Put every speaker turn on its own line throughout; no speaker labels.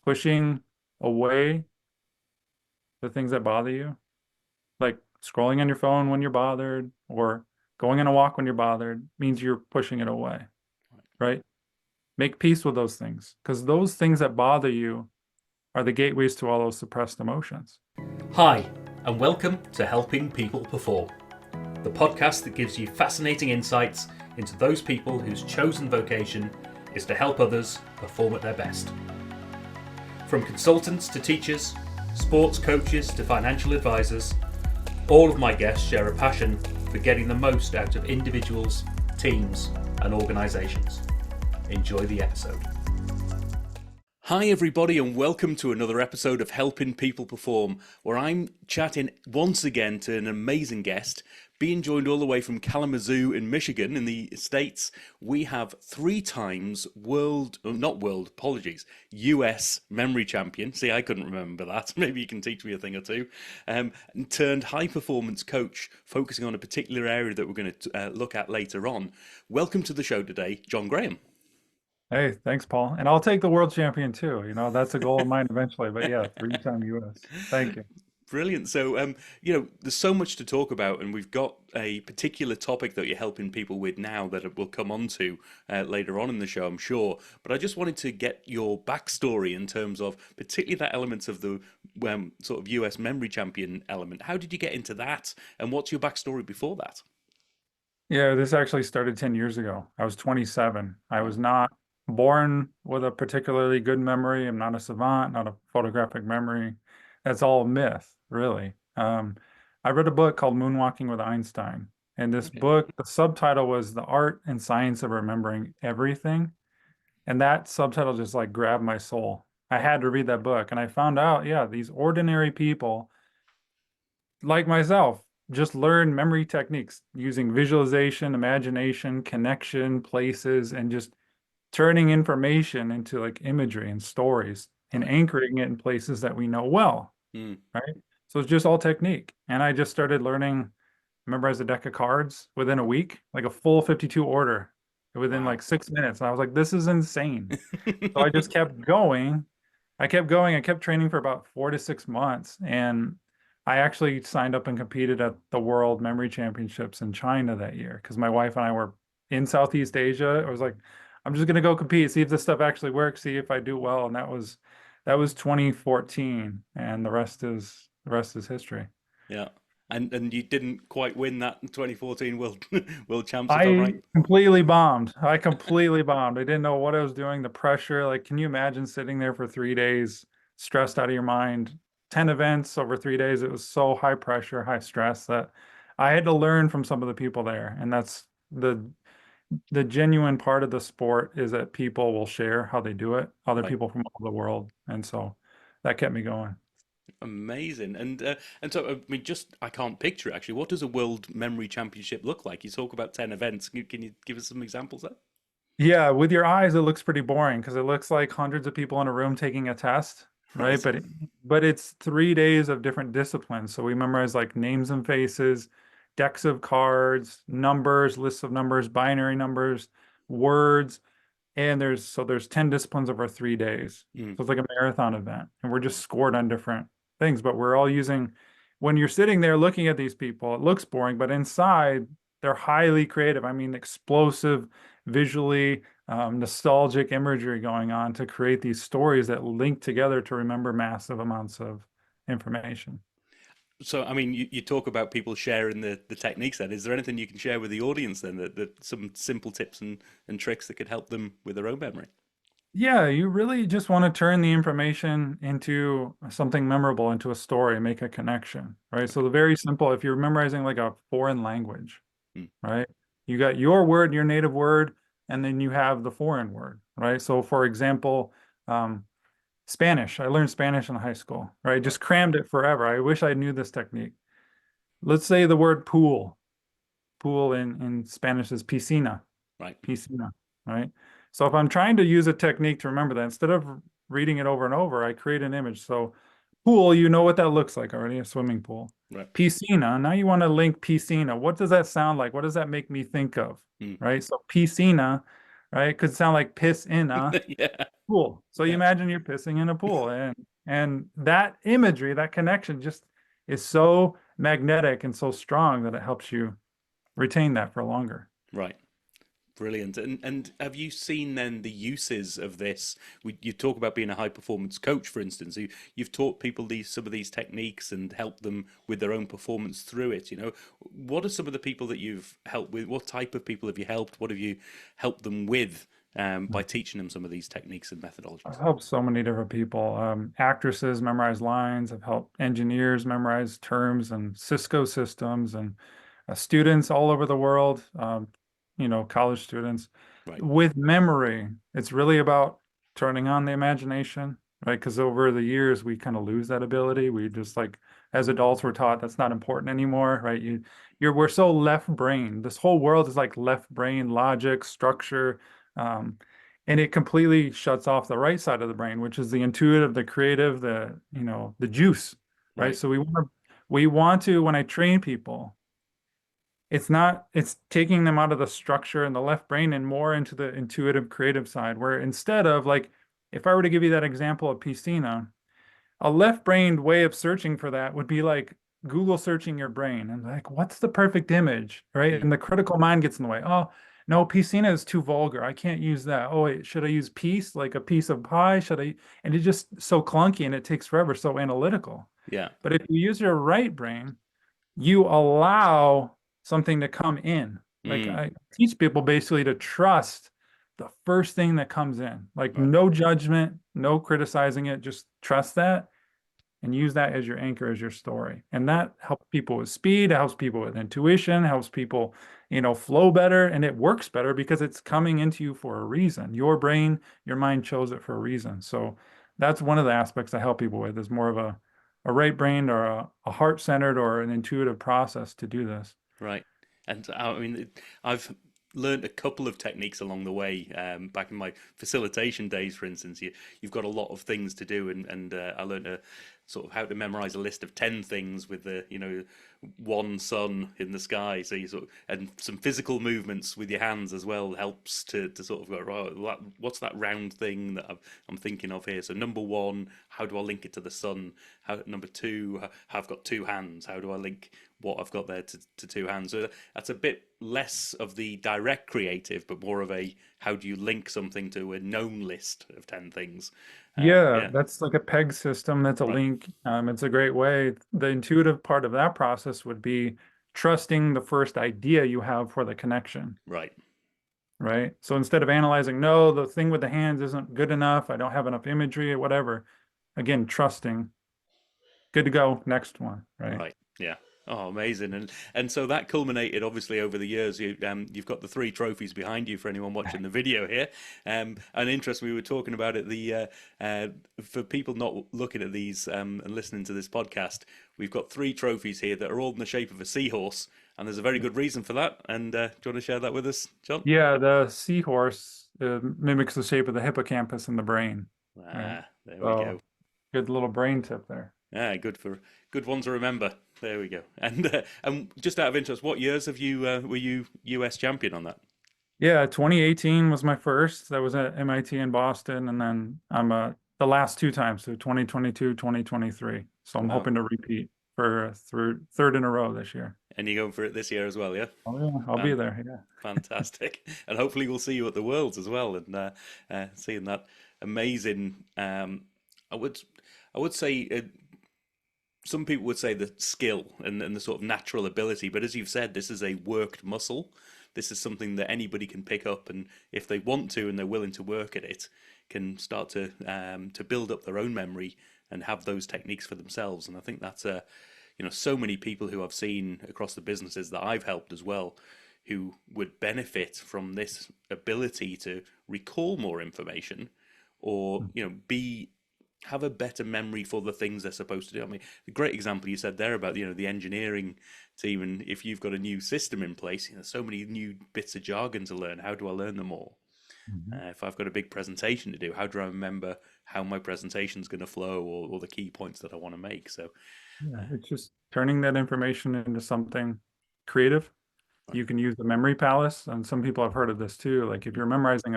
pushing away the things that bother you, like scrolling on your phone when you're bothered or going on a walk when you're bothered, means you're pushing it away, right? Make peace with those things because those things that bother you are the gateways to all those suppressed emotions.
Hi, and welcome to Helping People Perform, the podcast that gives you fascinating insights into those people whose chosen vocation is to help others perform at their best. From consultants to teachers, sports coaches to financial advisors, all of my guests share a passion for getting the most out of individuals, teams, and organisations. Enjoy the episode. Hi everybody, and welcome to another episode of Helping People Perform, where I'm chatting once again to an amazing guest, being joined all the way from Kalamazoo in Michigan in the States. We have 3 times US memory champion. See, I couldn't remember that. Maybe you can teach me a thing or two. Turned high performance coach, focusing on a particular area that we're going to look at later on. Welcome to the show today, John Graham.
Hey, thanks, Paul. And I'll take the world champion too. That's a goal of mine eventually. But yeah, 3-time US. Thank you.
Brilliant. So, there's so much to talk about, and we've got a particular topic that you're helping people with now that we'll come on to later on in the show, I'm sure. But I just wanted to get your backstory in terms of particularly that element of the sort of US memory champion element. How did you get into that, and what's your backstory before that?
Yeah, this actually started 10 years ago. I was 27. I
Wow.
was not born with a particularly good memory. I'm not a savant, not a photographic memory. That's all myth, really. I read a book called Moonwalking with Einstein. And this
Okay.
book, the subtitle was The Art and Science of Remembering Everything. And that subtitle just like grabbed my soul. I had to read that book. And I found out, yeah, these ordinary people like myself, just learn memory techniques using visualization, imagination, connection, places, and just turning information into like imagery and stories and
Right.
anchoring it in places that we know well,
Mm.
right? So it's just all technique. And I just started learning, memorize a deck of cards within a week, like a full 52 order within like
Wow.
6 minutes. And I was like, this is insane. So I just kept going. I kept going. I kept training for about 4 to 6 months. And I actually signed up and competed at the World Memory Championships in China that year because my wife and I were in Southeast Asia. I was like, I'm just gonna go compete, see if this stuff actually works, see if I do well. And that was 2014, and the rest is history.
Yeah. And you didn't quite win that 2014 World Champs, if I'm
I
right.
completely bombed. I completely bombed. I didn't know what I was doing. The pressure, like, can you imagine sitting there for 3 days, stressed out of your mind? 10 events over 3 days. It was so high pressure, high stress that I had to learn from some of the people there. And that's the genuine part of the sport is that people will share how they do it, other
Right.
people from all over the world. And so that kept me going.
Amazing. And so I mean, just I can't picture it actually. What does a World Memory Championship look like? You talk about 10 events. Can you give us some examples there?
Yeah, with your eyes, it looks pretty boring because it looks like hundreds of people in a room taking a test, right?
Right.
But it's 3 days of different disciplines. So we memorize like names and faces, decks of cards, numbers, lists of numbers, binary numbers, words, and there's 10 disciplines over 3 days.
Mm.
So it's like a marathon event, and we're just scored on different things, but we're all using when you're sitting there looking at these people, it looks boring, but inside they're highly creative. I mean, explosive, visually, nostalgic imagery going on to create these stories that link together to remember massive amounts of information.
So, I mean, you talk about people sharing the techniques then. Is there anything you can share with the audience then that some simple tips and tricks that could help them with their own memory?
Yeah, you really just want to turn the information into something memorable, into a story, make a connection, right? So
Okay.
the very simple, if you're memorizing like a foreign language,
Mm.
right? You got your word, your native word, and then you have the foreign word, right? So for example, um, Spanish. I learned Spanish in high school, right?
Right.
Just crammed it forever. I wish I knew this technique. Let's say the word pool. Pool in Spanish is piscina,
Right.
piscina, right? So if I'm trying to use a technique to remember that, instead of reading it over and over, I create an image. So pool, you know what that looks like already, a swimming pool.
Right.
Piscina, now you want to link piscina. What does that sound like? What does that make me think of?
Mm.
Right? So piscina, right? Could sound like piss in a,
Yeah.
pool. So you
Yeah.
imagine you're pissing in a pool, and that imagery, that connection just is so magnetic and so strong that it helps you retain that for longer.
Right. Brilliant. And have you seen then the uses of this? You talk about being a high performance coach, for instance. You've taught people some of these techniques and helped them with their own performance through it. What are some of the people that you've helped with? What type of people have you helped? What have you helped them with by teaching them some of these techniques and
I've
methodologies?
helped so many different people. Actresses memorize lines. I've helped engineers memorize terms and Cisco systems, and students all over the world, college students.
Right.
With memory, it's really about turning on the imagination, right? Because over the years, we kind of lose that ability. We just like, as adults, we're taught that's not important anymore, right? We're so left brain. This whole world is like left brain logic, structure. Um, and it completely shuts off the right side of the brain, which is the intuitive, the creative, the juice, right?
Right.
So we want to, when I train people, it's taking them out of the structure and the left brain and more into the intuitive, creative side, where instead of like, if I were to give you that example of piscina, a left-brained way of searching for that would be like Google searching your brain and like, what's the perfect image, right?
Mm.
And the critical mind gets in the way. Oh, no, piscina is too vulgar. I can't use that. Oh, wait, should I use piece, like a piece of pie? Should I? And it's just so clunky and it takes forever, so analytical.
Yeah.
But if you use your right brain, you allow something to come in. Like
Mm.
I teach people basically to trust the first thing that comes in, like
Right.
no judgment, no criticizing it, just trust that and use that as your anchor, as your story. And
Right.
that helps people with speed, it helps people with intuition, helps people, flow better. And it works better because it's coming into you for a reason. Your brain, your mind chose it for a reason. So that's one of the aspects I help people with is more of a right brain or a heart centered or an intuitive process to do this.
Right. And I mean, I've learned a couple of techniques along the way. Back in my facilitation days, for instance, you've got a lot of things to do, and I learned sort of how to memorize a list of 10 things with the one sun in the sky. So you sort of, and some physical movements with your hands as well helps to sort of go, right, what's that round thing that I'm thinking of here? So number one, how do I link it to the sun? Number two, I've got two hands. How do I link what I've got there to two hands? So that's a bit less of the direct creative, but more of a how do you link something to a known list of 10 things?
Yeah,
Yeah,
that's like a peg system. That's a
right,
link. It's a great way. The intuitive part of that process would be trusting the first idea you have for the connection,
right.
right? So instead of analyzing, no, the thing with the hands isn't good enough, I don't have enough imagery or whatever. Again, trusting, good to go, next one, right?
Right. Yeah. Oh, amazing. And so that culminated obviously over the years. You've got the three trophies behind you for anyone watching the video here. And interesting, we were talking about it. For people not looking at these and listening to this podcast, we've got three trophies here that are all in the shape of a seahorse, and there's a very good reason for that. And do you want to share that with us, John?
Yeah, the seahorse mimics the shape of the hippocampus in the brain, right?
Ah, there we
So
go.
good little brain tip there.
Ah, good one to remember. There we go. And just out of interest, what years have you were you US champion on that?
Yeah, 2018 was my first. That was at MIT in Boston, and then I'm the last two times, so 2022, 2023. So I'm
Wow.
hoping to repeat for third in a row this year.
And you're going for it this year as well, yeah?
Oh yeah, I'll be
Fan-
there. Yeah.
Fantastic. And hopefully we'll see you at the Worlds as well, and seeing that amazing. I would I would say some people would say the skill and the sort of natural ability, but as you've said, this is a worked muscle. This is something that anybody can pick up, and if they want to and they're willing to work at it, can start to build up their own memory and have those techniques for themselves. And I think that's so many people who I've seen across the businesses that I've helped as well, who would benefit from this ability to recall more information, or be have a better memory for the things they're supposed to do. I mean, the great example you said there about the engineering team, and if you've got a new system in place, so many new bits of jargon to learn. How do I learn them all?
Mhm.
If I've got a big presentation to do, how do I remember how my presentation is going to flow, or the key points that I want to make? So,
Yeah,
uh,
it's just turning that information into something creative.
right,
You can use the memory palace, and some people have heard of this too. Like if you're memorizing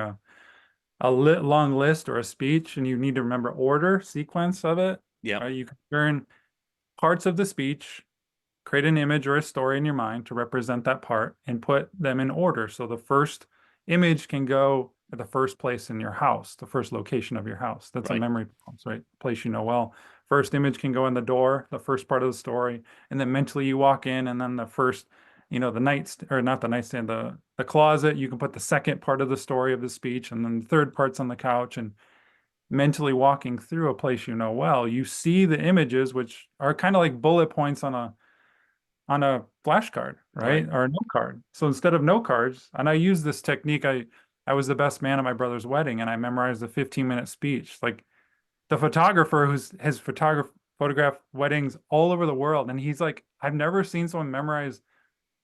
long list or a speech, and you need to remember order, sequence of it,
Yeah.
right? You can turn parts of the speech, create an image or a story in your mind to represent that part, and put them in order. So the first image can go at the first place in your house, the first location of your house. That's a
Right.
memory place, right? Place you know well. First image can go in the door, the first part of the story, and then mentally you walk in, and then the first, the nightstand, or not the nightstand, the closet, you can put the second part of the story of the speech, and then the third part's on the couch. And mentally walking through a place you know well, you see the images, which are kind of like bullet points on a flashcard,
Right.
right? Or a note card. So instead of note cards, and I use this technique, I was the best man at my brother's wedding, and I memorized a 15-minute speech. Like the photographer who's has photographed weddings all over the world, and he's like, I've never seen someone memorize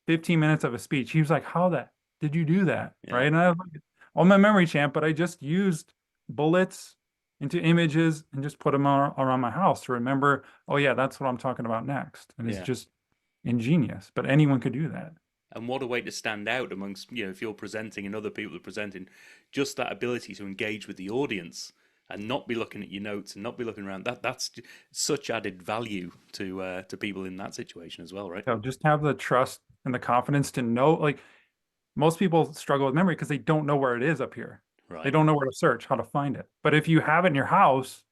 15 minutes of a speech. He was like, how that did you do that?
Yeah.
Right. And I was like, I'm a memory champ, but I just used bullets into images and just put them around my house to remember, oh yeah, that's what I'm talking about next. And it's
Yeah.
just ingenious, but anyone could do that.
And what a way to stand out amongst, if you're presenting and other people are presenting, just that ability to engage with the audience and not be looking at your notes and not be looking around. That's such added value to people in that situation as well, right?
Just have the trust and the confidence to know, like most people struggle with memory because they don't know where it is up here. They
Right.
don't know where to search, how to find it. But if you have it in your house,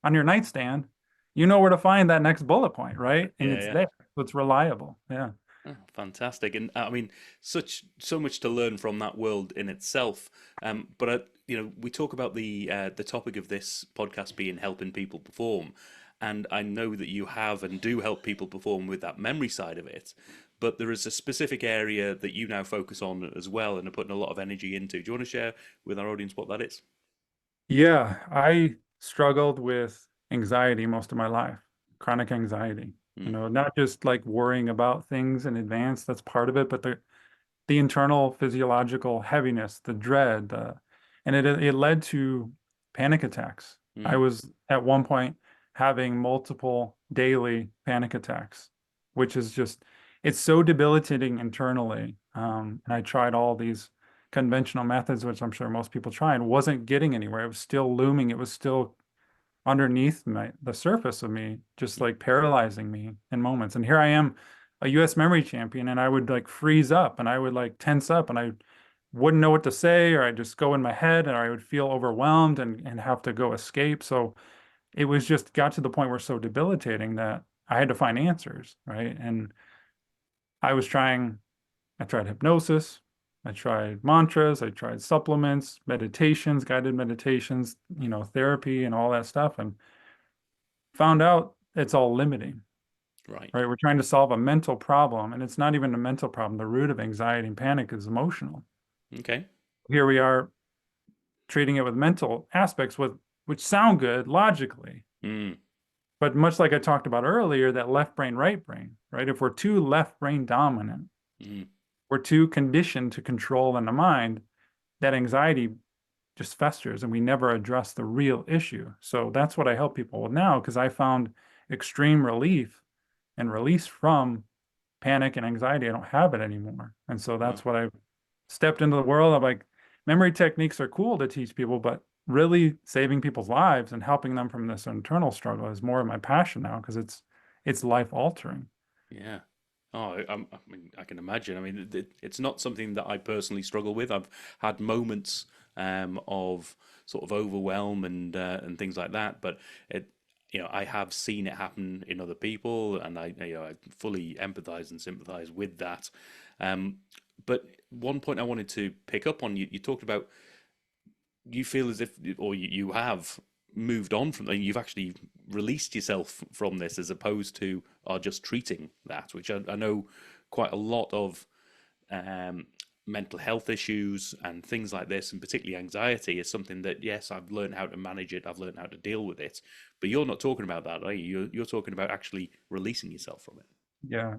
on your nightstand, you know where to find that next bullet point, right? And
Yeah,
it's
yeah.
there. So it's reliable. Yeah.
Oh, fantastic, and I mean, so much to learn from that world in itself. But we talk about the topic of this podcast being helping people perform, and I know that you have and do help people perform with that memory side of it. But there is a specific area that you now focus on as well, and are putting a lot of energy into. Do you want to share with our audience what that is?
Yeah. I struggled with anxiety most of my life, chronic anxiety,
Mm,
not just like worrying about things in advance. That's part of it, but the internal physiological heaviness, the dread, and it led to panic attacks. I
mm,
was at one point having multiple daily panic attacks, which is just, it's so debilitating internally. And I tried all these conventional methods, which I'm sure most people try, and wasn't getting anywhere. It was still looming. It was still underneath the surface of me, just like paralyzing me in moments. And here I am, a US memory champion, and I would like freeze up and I would like tense up and I wouldn't know what to say, or I'd just go in my head and I would feel overwhelmed and have to go escape. So it was just got to the point where so debilitating that I had to find answers, right? And I was trying, I tried hypnosis, I tried mantras, I tried supplements, meditations, guided meditations, therapy and all that stuff. And found out it's all limiting,
right.
right? We're trying to solve a mental problem, and it's not even a mental problem. The root of anxiety and panic is emotional.
Okay.
Here we are treating it with mental aspects which sound good logically,
Mm,
but much like I talked about earlier, that left brain, right brain, right? If we're too left brain dominant,
mm,
we're too conditioned to control in the mind, that anxiety just festers and we never address the real issue. So that's what I help people with now because I found extreme relief and release from panic and anxiety. I don't have it anymore. And so
wow.
that's what I've stepped into the world of, like, memory techniques are cool to teach people, but really saving people's lives and helping them from this internal struggle is more of my passion now because it's life altering.
Yeah. Oh, I mean, I can imagine. I mean, it's not something that I personally struggle with. I've had moments of sort of overwhelm and things like that, but I have seen it happen in other people, and I fully empathize and sympathize with that. Um, but one point I wanted to pick up on, you talked about you feel as if, or you have moved on from, you've actually released yourself from this as opposed to are just treating that, which I know quite a lot of um, mental health issues and things like this, and particularly anxiety, is something that, yes, I've learned how to manage it, I've learned how to deal with it. But you're not talking about that, are you? You're talking about actually releasing yourself from it.
Yeah,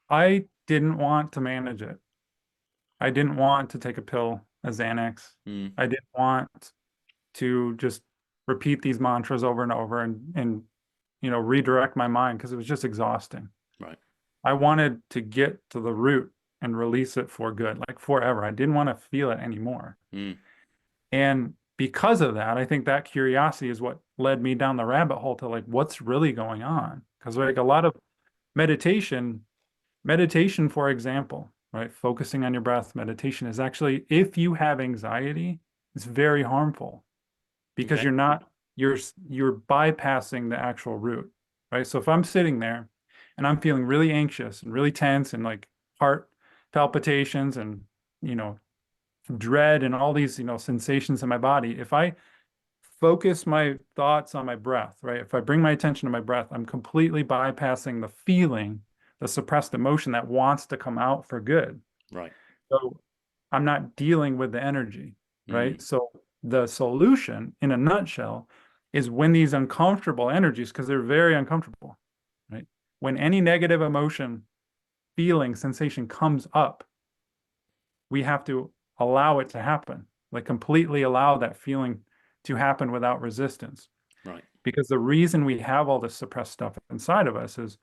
I didn't want to manage it. I didn't want to take a pill, a Xanax.
Mm,
I didn't want to just repeat these mantras over and over and redirect my mind because it was just exhausting.
right.
I wanted to get to the root and release it for good, like forever. I didn't want to feel it anymore.
Mm,
And because of that, I think that curiosity is what led me down the rabbit hole to like what's really going on. Because like a lot of meditation, meditation, for example, right? Focusing on your breath, meditation is actually, if you have anxiety, it's very harmful because
Okay.
you're not, you're bypassing the actual root, right? So if I'm sitting there and I'm feeling really anxious and really tense and like heart palpitations and, you know, dread and all these, sensations in my body, if I focus my thoughts on my breath, right? If I bring my attention to my breath, I'm completely bypassing the feeling, the suppressed emotion that wants to come out for good.
Right.
So I'm not dealing with the energy,
Mm.
right? So the solution in a nutshell is when these uncomfortable energies, because they're very uncomfortable, right? When any negative emotion, feeling, sensation comes up, we have to allow it to happen, like completely allow that feeling to happen without resistance.
Right.
Because the reason we have all this suppressed stuff inside of us is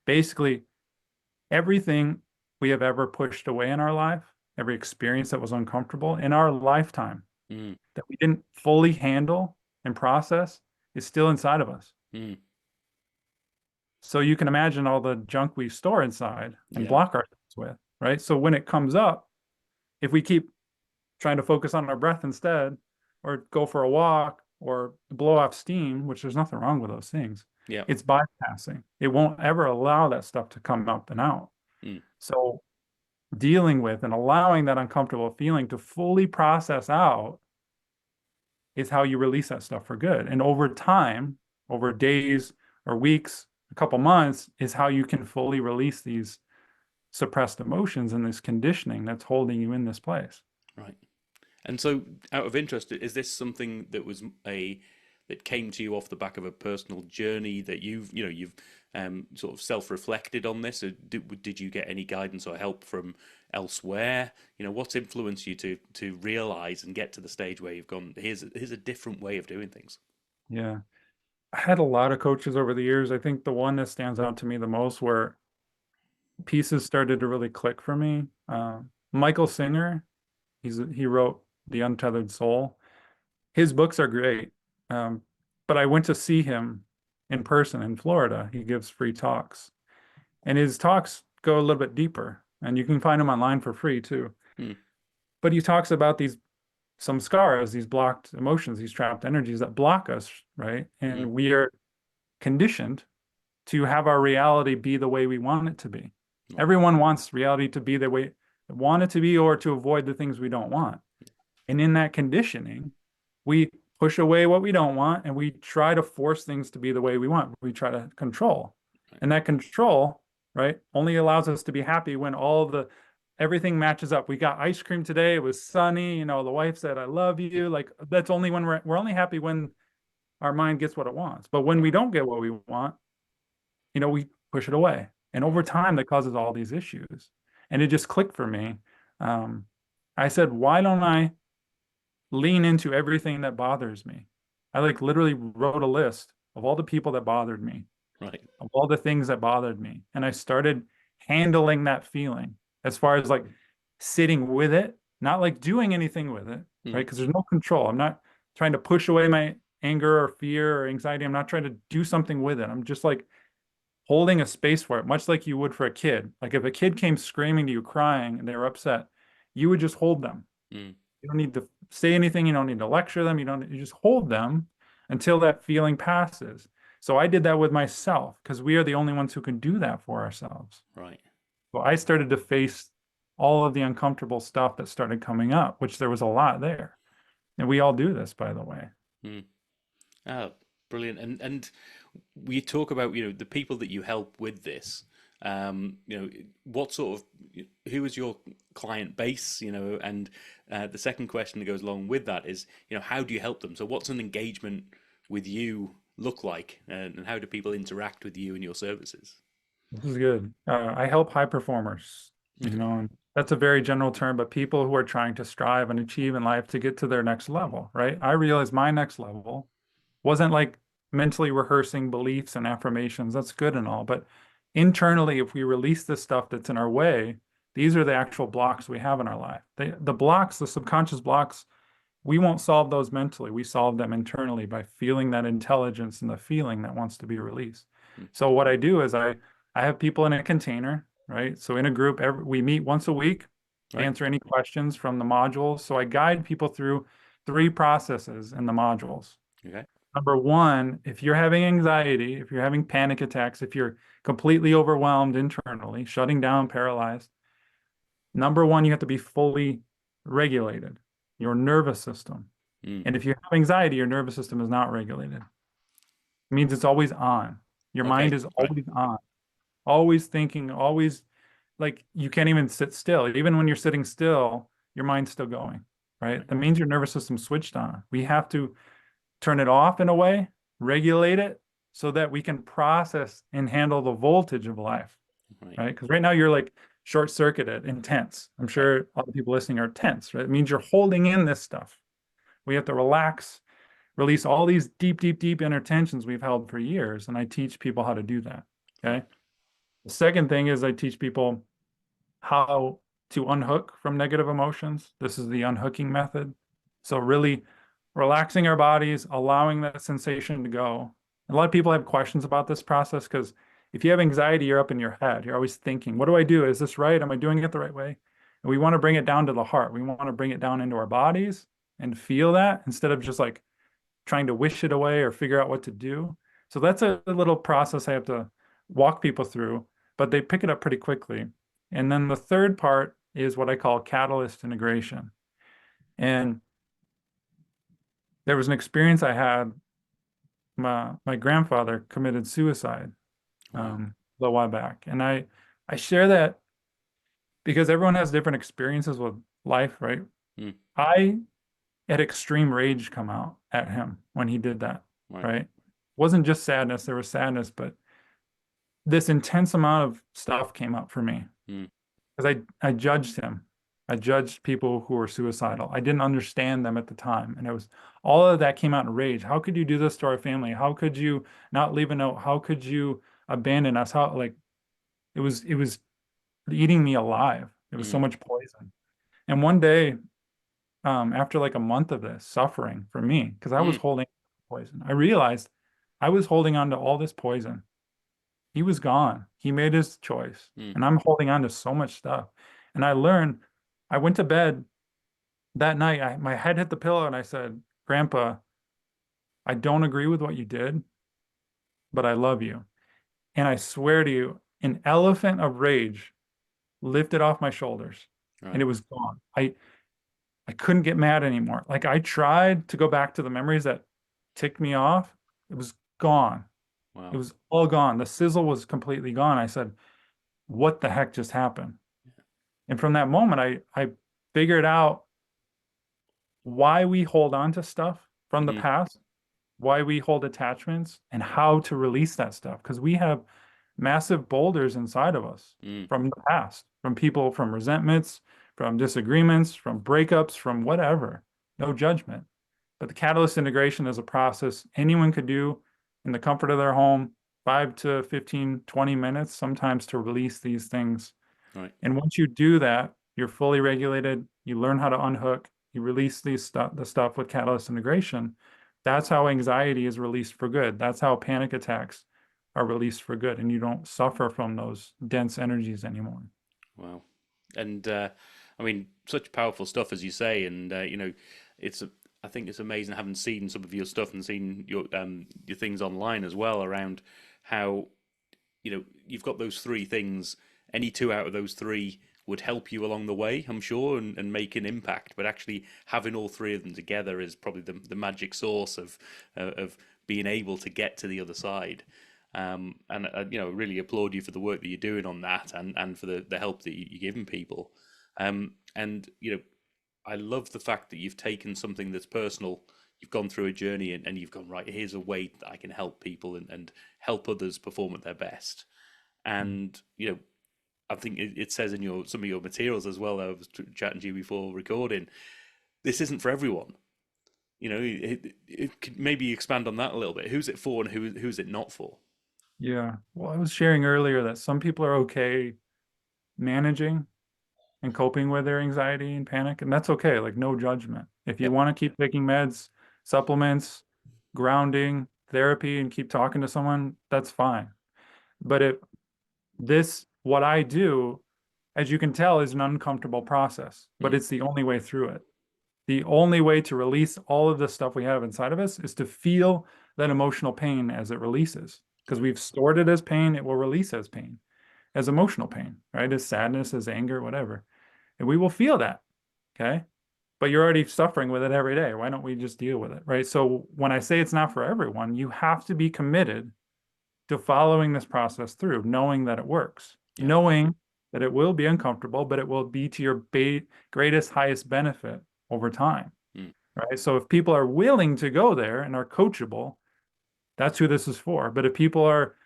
basically everything we have ever pushed away in our life, every experience that was uncomfortable in our lifetime
Mm.
that we didn't fully handle and process is still inside of us.
Mm.
So you can imagine all the junk we store inside and
Yeah.
block ourselves with, right? So when it comes up, if we keep trying to focus on our breath instead, or go for a walk, or blow off steam, which there's nothing wrong with those things,
Yeah.
it's bypassing. It won't ever allow that stuff to come up and out.
Mm.
So dealing with and allowing that uncomfortable feeling to fully process out is how you release that stuff for good. And over time, over days or weeks, a couple months, is how you can fully release these suppressed emotions and this conditioning that's holding you in this place.
Right. And so, out of interest, is this something that was that came to you off the back of a personal journey that you've sort of self-reflected on this, or did you get any guidance or help from elsewhere? What's influenced you to realize and get to the stage where you've gone, here's a different way of doing things.
Yeah. I had a lot of coaches over the years. I think the one that stands out to me the most where pieces started to really click for me. Michael Singer, he wrote The Untethered Soul. His books are great. Um, but I went to see him in person in Florida. He gives free talks, and his talks go a little bit deeper, and you can find them online for free too.
Hmm.
But he talks about these some scars, these blocked emotions, these trapped energies that block us, right?
Hmm.
And we are conditioned to have our reality be the way we want it to be.
Right.
Everyone wants reality to be the way they want it to be or to avoid the things we don't want. And in that conditioning, we push away what we don't want and we try to force things to be the way we want. We try to control.
Right.
And that control, right, only allows us to be happy when everything matches up. We got ice cream today. It was sunny. The wife said, I love you. Like that's only when we're only happy when our mind gets what it wants. But when we don't get what we want, we push it away. And over time, that causes all these issues. And it just clicked for me. I said, why don't I lean into everything that bothers me? I like literally wrote a list of all the people that bothered me,
Right.
of all the things that bothered me. And I started handling that feeling as far as like sitting with it, not like doing anything with it,
Hmm.
right? Because there's no control. I'm not trying to push away my anger or fear or anxiety. I'm not trying to do something with it. I'm just like holding a space for it, much like you would for a kid. Like if a kid came screaming to you, crying, and they were upset, you would just hold them.
Hmm.
You don't need to say anything. You don't need to lecture them. You just hold them until that feeling passes. So I did that with myself because we are the only ones who can do that for ourselves.
Right.
So I started to face all of the uncomfortable stuff that started coming up, which there was a lot there. And we all do this, by the way.
Hmm. Oh, brilliant. And we talk about, the people that you help with this. What sort of, who is your client base, and the second question that goes along with that is, how do you help them? So what's an engagement with you look like, and how do people interact with you and your services?
This is good. I help high performers,
Okay.
and that's a very general term, but people who are trying to strive and achieve in life to get to their next level, right? I realized my next level wasn't like mentally rehearsing beliefs and affirmations. That's good and all, but internally, if we release the stuff that's in our way, these are the actual blocks we have in our life. The blocks, the subconscious blocks we won't solve those mentally. We solve them internally by feeling that intelligence and the feeling that wants to be released.
Mm.
So what I do is I have people in a container, right? So in a group, we meet once a week,
Right.
answer any questions from the modules. So I guide people through 3 processes in the modules.
Okay.
Number one, if you're having anxiety, if you're having panic attacks, if you're completely overwhelmed internally, shutting down, paralyzed, number one, you have to be fully regulated, your nervous system.
Mm.
And if you have anxiety, your nervous system is not regulated. It means it's always on. Your
Okay,
mind is
right.
always on, always thinking, always like you can't even sit still. Even when you're sitting still, your mind's still going, right? That means your nervous system's switched on. We have to turn it off in a way, regulate it so that we can process and handle the voltage of life,
Right.
right? Because right now you're like short-circuited and tense. I'm sure all the people listening are tense, right? It means you're holding in this stuff. We have to relax, release all these deep, deep, deep inner tensions we've held for years. And I teach people how to do that. Okay. The second thing is I teach people how to unhook from negative emotions. This is the unhooking method. So really relaxing our bodies, allowing that sensation to go. A lot of people have questions about this process because if you have anxiety, you're up in your head. You're always thinking, what do I do? Is this right? Am I doing it the right way? And we want to bring it down to the heart. We want to bring it down into our bodies and feel that instead of just like trying to wish it away or figure out what to do. So that's a little process I have to walk people through, but they pick it up pretty quickly. And then the third part is what I call catalyst integration. And there was an experience I had. My grandfather committed suicide
Wow.
a little while back. And I share that because everyone has different experiences with life, right?
Mm.
I had extreme rage come out at him when he did that,
Right.
right? Wasn't just sadness, there was sadness, but this intense amount of stuff came up for me
Mm.
because I judged him. I judged people who were suicidal. I didn't understand them at the time. And it was all of that came out in rage. How could you do this to our family? How could you not leave a note? How could you abandon us? How like it was eating me alive. It was so much poison. And one day, after like a month of this suffering for me, because I was holding poison, I realized I was holding on to all this poison. He was gone. He made his choice. And I'm holding on to so much stuff. And I learned, I went to bed that night. My head hit the pillow and I said, Grandpa, I don't agree with what you did, but I love you. And I swear to you, an elephant of rage lifted off my shoulders
Right.
and it was gone. I couldn't get mad anymore. Like I tried to go back to the memories that ticked me off. It was gone.
Wow.
It was all gone. The sizzle was completely gone. I said, what the heck just happened? And from that moment, I figured out why we hold on to stuff from the past, why we hold attachments, and how to release that stuff. Because we have massive boulders inside of us from the past, from people, from resentments, from disagreements, from breakups, from whatever. No judgment. But the catalyst integration is a process anyone could do in the comfort of their home, 5 to 15, 20 minutes sometimes to release these things.
Right.
And once you do that, you're fully regulated. You learn how to unhook. You release the stuff with catalyst integration. That's how anxiety is released for good. That's how panic attacks are released for good. And you don't suffer from those dense energies anymore.
Wow. And I mean, such powerful stuff, as you say. And you know, I think it's amazing having seen some of your stuff and seen your things online as well around how, you know, you've got those 3 things. Any 2 out of those 3 would help you along the way, I'm sure, and make an impact. But actually having all 3 of them together is probably the magic source of being able to get to the other side. And you know, really applaud you for the work that you're doing on that, and for the help that you're giving people. And you know, I love the fact that you've taken something that's personal, you've gone through a journey, and you've gone, right, here's a way that I can help people and help others perform at their best. And you know, I think it says in some of your materials as well. I was chatting to you before recording. This isn't for everyone. You know, it could maybe expand on that a little bit. Who's it for, and who's it not for?
Yeah. Well, I was sharing earlier that some people are okay managing and coping with their anxiety and panic, and that's okay, like no judgment. If you
Yep.
want to keep taking meds, supplements, grounding, therapy, and keep talking to someone, that's fine. But what I do, as you can tell, is an uncomfortable process, but
Mm.
it's the only way through it. The only way to release all of the stuff we have inside of us is to feel that emotional pain as it releases. Because we've stored it as pain, it will release as pain, as emotional pain, right? As sadness, as anger, whatever. And we will feel that. Okay. But you're already suffering with it every day. Why don't we just deal with it? Right. So when I say it's not for everyone, you have to be committed to following this process through, knowing that it works,
Yeah.
knowing that it will be uncomfortable, but it will be to your greatest, highest benefit over time.
Mm.
Right. So if people are willing to go there and are coachable, that's who this is for. But if people are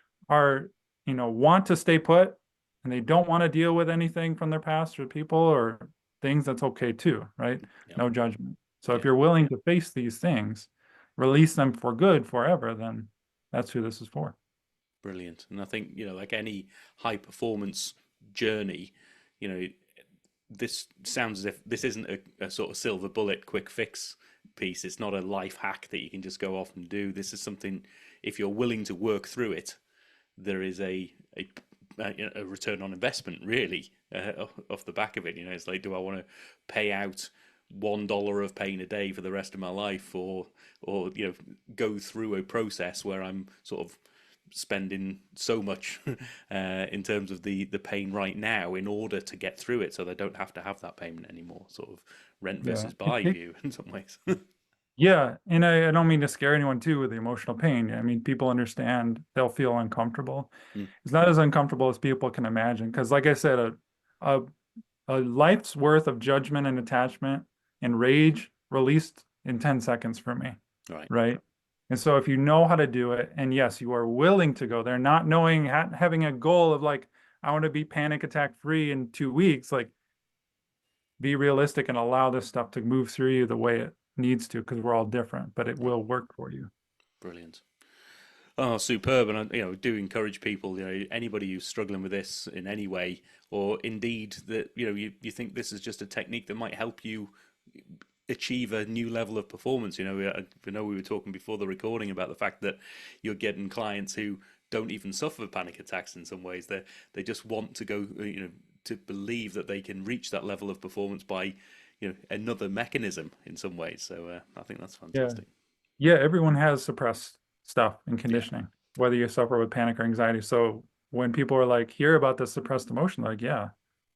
want to stay put and they don't want to deal with anything from their past or people or things, that's okay too, right?
Yeah.
No judgment. So if
Yeah.
you're willing to face these things, release them for good forever, then that's who this is for.
Brilliant. And I think, like any high performance journey, you know, this sounds as if this isn't a sort of silver bullet quick fix piece. It's not a life hack that you can just go off and do. This is something, if you're willing to work through it, there is a return on investment really off the back of it. It's like, do I want to pay out $1 of pain a day for the rest of my life, or go through a process where I'm sort of spending so much in terms of the pain right now in order to get through it, so they don't have to have that payment anymore. Sort of rent versus buy view in some ways.
Yeah, and I don't mean to scare anyone too with the emotional pain. I mean, people understand, they'll feel uncomfortable.
Mm.
It's not as uncomfortable as people can imagine. Because like I said, a, a life's worth of judgment and attachment and rage released in 10 seconds for me,
Right.
right? And so if you know how to do it, and yes, you are willing to go there, not knowing, having a goal of like, I want to be panic attack free in 2 weeks, like be realistic and allow this stuff to move through you the way it needs to, because we're all different, but it will work for you.
Brilliant. Oh, superb! And I do encourage people, anybody who's struggling with this in any way, or indeed that you think this is just a technique that might help you achieve a new level of performance. I know we were talking before the recording about the fact that you're getting clients who don't even suffer panic attacks in some ways. They just want to go, to believe that they can reach that level of performance by, another mechanism in some ways. So I think that's fantastic.
Yeah, everyone has suppressed stuff in
Yeah.
conditioning, whether you suffer with panic or anxiety. So when people are like, hear about this suppressed emotion, like, yeah,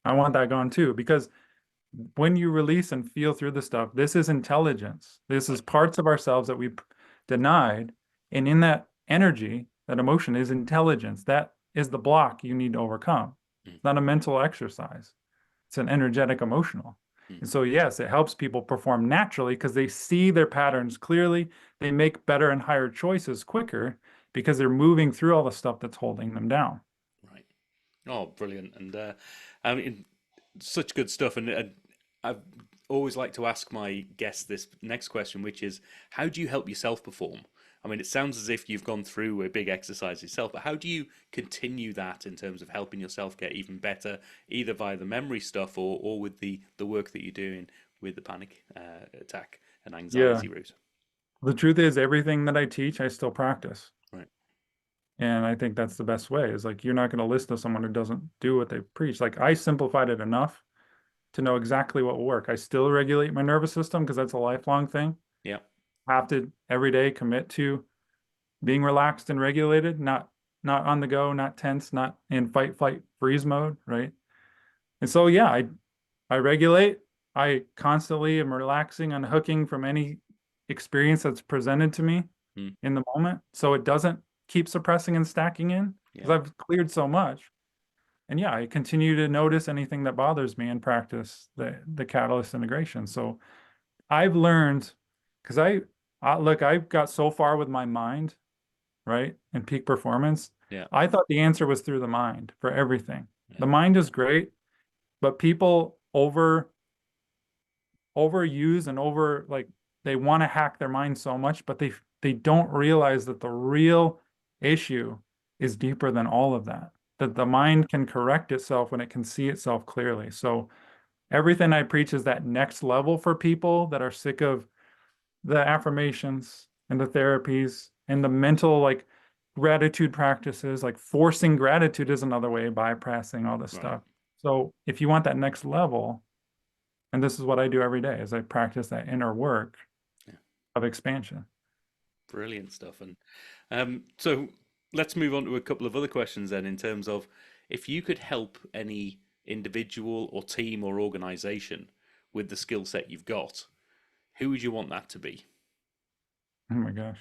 I want that gone too. Because when you release and feel through the stuff, this is intelligence. This is parts of ourselves that we've denied. And in that energy, that emotion is intelligence. That is the block you need to overcome. It's not a mental exercise. It's an energetic emotional. And so, yes, it helps people perform naturally because they see their patterns clearly. They make better and higher choices quicker because they're moving through all the stuff that's holding them down.
Right. Oh, brilliant. And I mean, such good stuff. And I've always like to ask my guests this next question, which is, how do you help yourself perform? I mean, it sounds as if you've gone through a big exercise yourself, but how do you continue that in terms of helping yourself get even better, either via the memory stuff or with the work that you're doing with the panic attack and anxiety route?
The truth is, everything that I teach, I still practice.
Right.
And I think that's the best way, is like, you're not going to listen to someone who doesn't do what they preach. Like, I simplified it enough to know exactly what will work. I still regulate my nervous system because that's a lifelong thing.
Yeah.
Have to every day commit to being relaxed and regulated, not on the go, not tense, not in fight, flight, freeze mode, right? And so yeah, I regulate. I constantly am relaxing, unhooking from any experience that's presented to me in the moment, so it doesn't keep suppressing and stacking in, because I've cleared so much. And yeah, I continue to notice anything that bothers me and practice the catalyst integration. So I've learned, because look, I've got so far with my mind, right? And peak performance.
Yeah.
I thought the answer was through the mind for everything. Yeah. The mind is great, but people overuse and they want to hack their mind so much, but they don't realize that the real issue is deeper than all of that. That the mind can correct itself when it can see itself clearly. So Everything I preach is that next level for people that are sick of the affirmations and the therapies and the mental like gratitude practices. Like forcing gratitude is another way, bypassing all this
Right.
stuff. So if you want that next level, and this is what I do every day, is I practice that inner work
Yeah.
of expansion.
Brilliant stuff. And so let's move on to a couple of other questions then, in terms of if you could help any individual or team or organization with the skill set you've got, who would you want that to be?
Oh my gosh.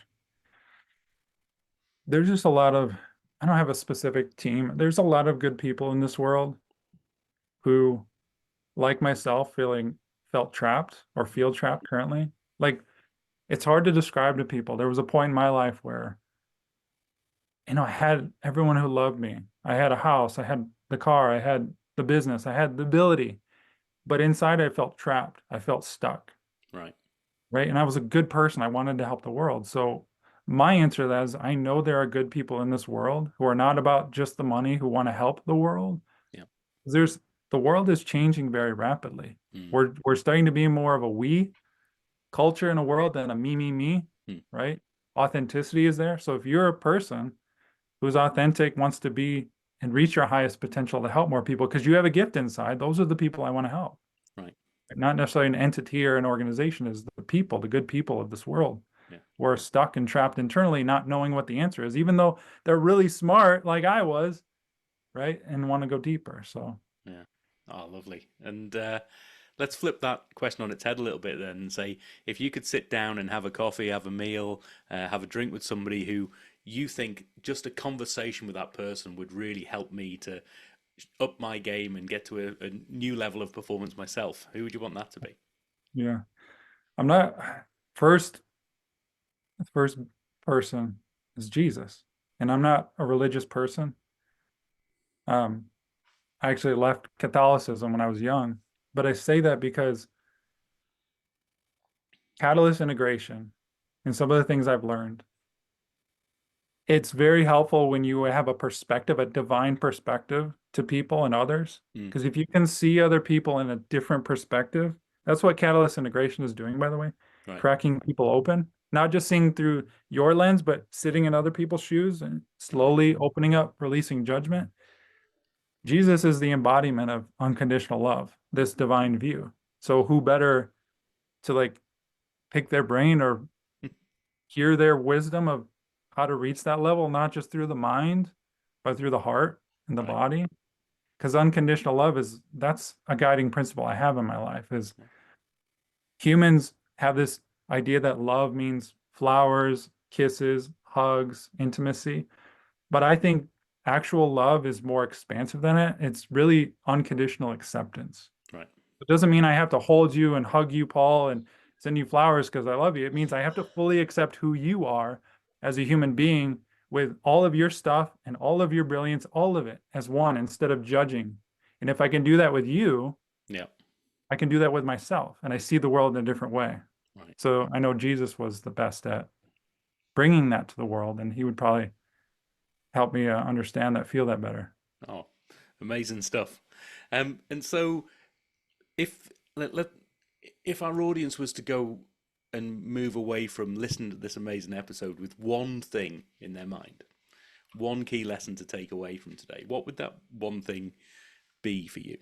There's just a lot of, I don't have a specific team. There's a lot of good people in this world who, like myself, felt trapped or feel trapped currently. Like it's hard to describe to people. There was a point in my life where, I had everyone who loved me. I had a house, I had the car, I had the business, I had the ability, but inside I felt trapped. I felt stuck,
Right.
right? And I was a good person. I wanted to help the world. So my answer to that is I know there are good people in this world who are not about just the money, who want to help the world.
Yeah.
There's the world is changing very rapidly.
Mm.
We're starting to be more of a we culture in a world than a me,
Mm.
right? Authenticity is there. So if you're a person who's authentic, wants to be and reach your highest potential to help more people because you have a gift inside, those are the people I want to help.
Right.
Not necessarily an entity or an organization, is the people, the good people of this world
Yeah.
who are stuck and trapped internally, not knowing what the answer is, even though they're really smart, like I was, right? And want to go deeper. So,
Yeah. Oh, lovely. And let's flip that question on its head a little bit then and say, if you could sit down and have a coffee, have a meal, have a drink with somebody who you think just a conversation with that person would really help me to up my game and get to a new level of performance myself, who would you want that to be?
yeah, I'm not first, the first person is Jesus. And I'm not a religious person. Um, I actually left Catholicism when I was young, but I say that because catalyst integration and some of the things I've learned, it's very helpful when you have a perspective, a divine perspective to people and others.
Mm.
Because if you can see other people in a different perspective, that's what catalyst integration is doing, by the way,
Right.
cracking people open, not just seeing through your lens, but sitting in other people's shoes and slowly opening up, releasing judgment. Jesus is the embodiment of unconditional love, this divine view. So who better to like pick their brain or hear their wisdom of how to reach that level, not just through the mind, but through the heart and the
Right.
body. Because unconditional love that's a guiding principle I have in my life is humans have this idea that love means flowers, kisses, hugs, intimacy. But I think actual love is more expansive than it. It's really unconditional acceptance.
Right.
It doesn't mean I have to hold you and hug you, Paul, and send you flowers because I love you. It means I have to fully accept who you are as a human being with all of your stuff and all of your brilliance, all of it as one instead of judging. And if I can do that with you,
Yeah.
I can do that with myself. And I see the world in a different way.
Right.
So I know Jesus was the best at bringing that to the world, and he would probably help me understand that, feel that better.
Oh, amazing stuff. And so if if our audience was to go and move away from listening to this amazing episode with one thing in their mind, one key lesson to take away from today, what would that one thing be for you?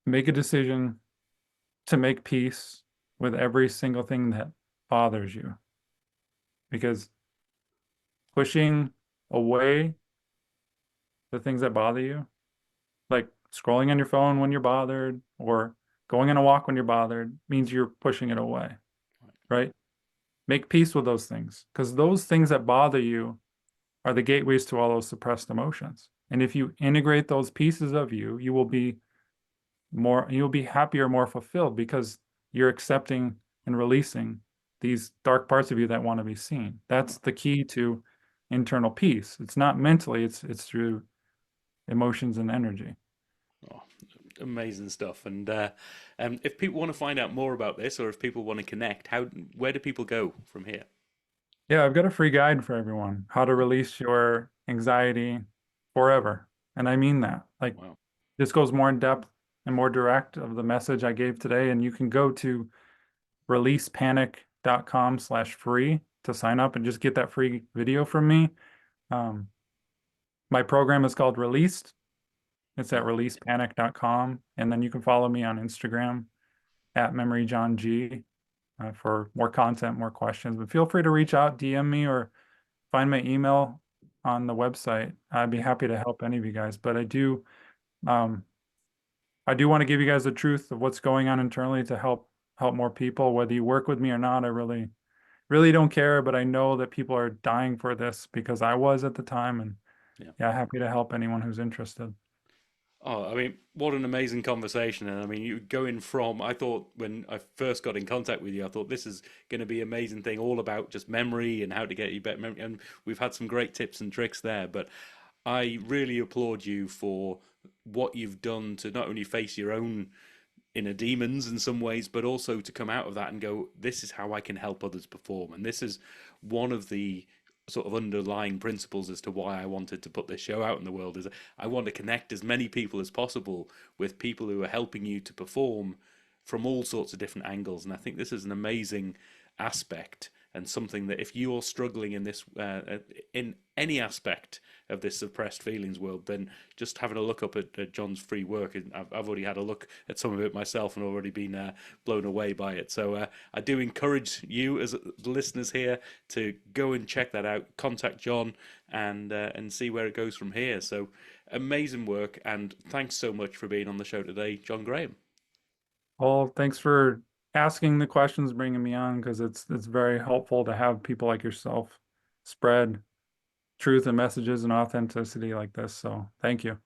Make a decision to make peace with every single thing that bothers you. Because pushing away the things that bother you, like scrolling on your phone when you're bothered or going on a walk when you're bothered, means you're pushing it away, right? Make peace with those things because those things that bother you are the gateways to all those suppressed emotions. And if you integrate those pieces of you, you'll be happier, more fulfilled because you're accepting and releasing these dark parts of you that want to be seen. That's the key to internal peace. It's not mentally, it's through emotions and energy.
Oh, amazing stuff. And if people want to find out more about this, or if people want to connect, where do people go from here?
Yeah, I've got a free guide for everyone, how to release your anxiety forever. And I mean that. Like
Wow.
This goes more in depth and more direct of the message I gave today. And you can go to releasepanic.com/free to sign up and just get that free video from me. My program is called Released. It's at releasepanic.com. And then you can follow me on Instagram at MemoryJohnG for more content, more questions. But feel free to reach out, DM me, or find my email on the website. I'd be happy to help any of you guys. But I do want to give you guys the truth of what's going on internally to help more people. Whether you work with me or not, I really don't care. But I know that people are dying for this because I was at the time, and yeah, happy to help anyone who's interested.
Oh, I mean, what an amazing conversation. And I mean, you going from, I thought when I first got in contact with you, I thought this is going to be an amazing thing all about just memory and how to get you better memory. And we've had some great tips and tricks there. But I really applaud you for what you've done to not only face your own inner demons in some ways, but also to come out of that and go, this is how I can help others perform. And this is one of the sort of underlying principles as to why I wanted to put this show out in the world, is I want to connect as many people as possible with people who are helping you to perform from all sorts of different angles. And I think this is an amazing aspect, and something that if you're struggling in this in any aspect of this suppressed feelings world, then just having a look up at John's free work, and I've already had a look at some of it myself and already been blown away by it. So I do encourage you as the listeners here to go and check that out, contact John, and see where it goes from here. So amazing work, and thanks so much for being on the show today, John Graham.
Well, thanks for asking the questions, bringing me on, because it's very helpful to have people like yourself spread truth and messages and authenticity like this. So thank you.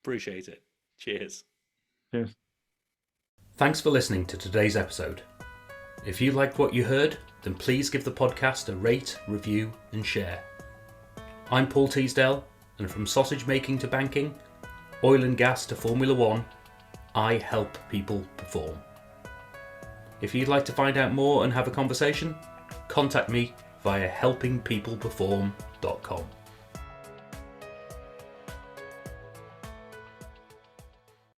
Appreciate it. Cheers.
Cheers.
Thanks for listening to today's episode. If you liked what you heard, then please give the podcast a rate, review, and share. I'm Paul Teasdale, and from sausage making to banking, oil and gas to Formula One, I help people perform. If you'd like to find out more and have a conversation, contact me via helpingpeopleperform.com.